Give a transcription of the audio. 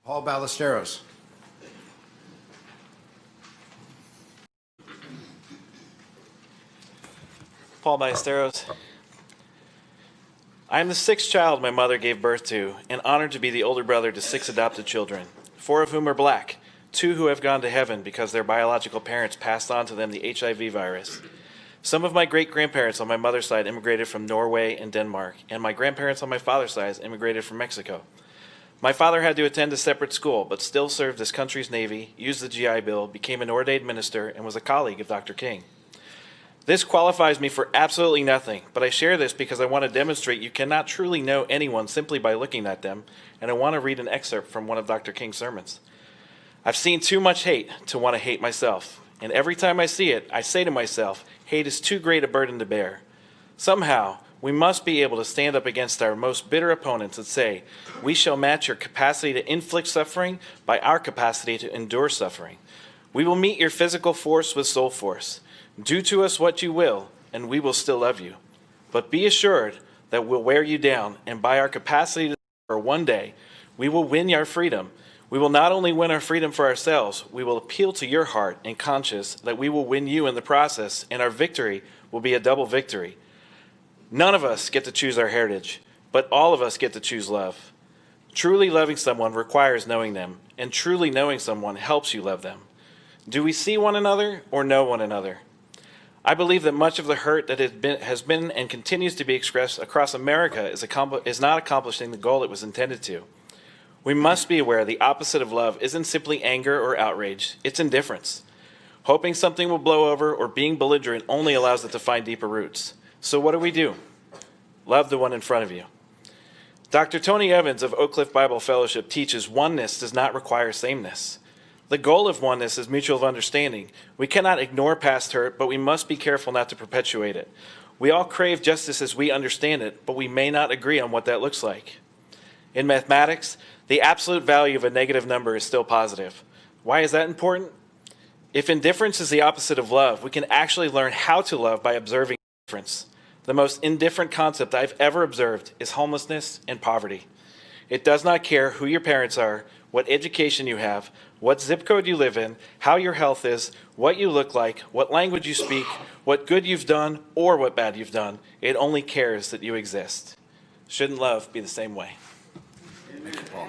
Paul Ballesteros. Paul Ballesteros. I am the sixth child my mother gave birth to, and honored to be the older brother to 6 adopted children, 4 of whom are black, 2 who have gone to heaven because their biological parents passed on to them the HIV virus. Some of my great-grandparents on my mother's side immigrated from Norway and Denmark, and my grandparents on my father's side immigrated from Mexico. My father had to attend a separate school, but still served his country's Navy, used the GI Bill, became an ordained minister, and was a colleague of Dr. King. This qualifies me for absolutely nothing, but I share this because I want to demonstrate you cannot truly know anyone simply by looking at them, and I want to read an excerpt from one of Dr. King's sermons. I've seen too much hate to want to hate myself, and every time I see it, I say to myself, hate is too great a burden to bear. Somehow, we must be able to stand up against our most bitter opponents and say, we shall match your capacity to inflict suffering by our capacity to endure suffering. We will meet your physical force with soul force. Do to us what you will, and we will still love you. But be assured that we'll wear you down, and by our capacity to suffer one day, we will win your freedom. We will not only win our freedom for ourselves, we will appeal to your heart and conscience that we will win you in the process, and our victory will be a double victory. None of us get to choose our heritage, but all of us get to choose love. Truly loving someone requires knowing them, and truly knowing someone helps you love them. Do we see one another or know one another? I believe that much of the hurt that has been and continues to be expressed across America is not accomplishing the goal it was intended to. We must be aware the opposite of love isn't simply anger or outrage, it's indifference. Hoping something will blow over or being belligerent only allows it to find deeper roots. So what do? Love the one in front of you. Dr. Tony Evans of Oak Cliff Bible Fellowship teaches oneness does not require sameness. The goal of oneness is mutual understanding. We cannot ignore past hurt, but we must be careful not to perpetuate it. We all crave justice as we understand it, but we may not agree on what that looks like. In mathematics, the absolute value of a negative number is still positive. Why is that important? If indifference is the opposite of love, we can actually learn how to love by observing indifference. The most indifferent concept I've ever observed is homelessness and poverty. It does not care who your parents are, what education you have, what zip code you live in, how your health is, what you look like, what language you speak, what good you've done, or what bad you've done. It only cares that you exist. Shouldn't love be the same way? Thank you, Paul.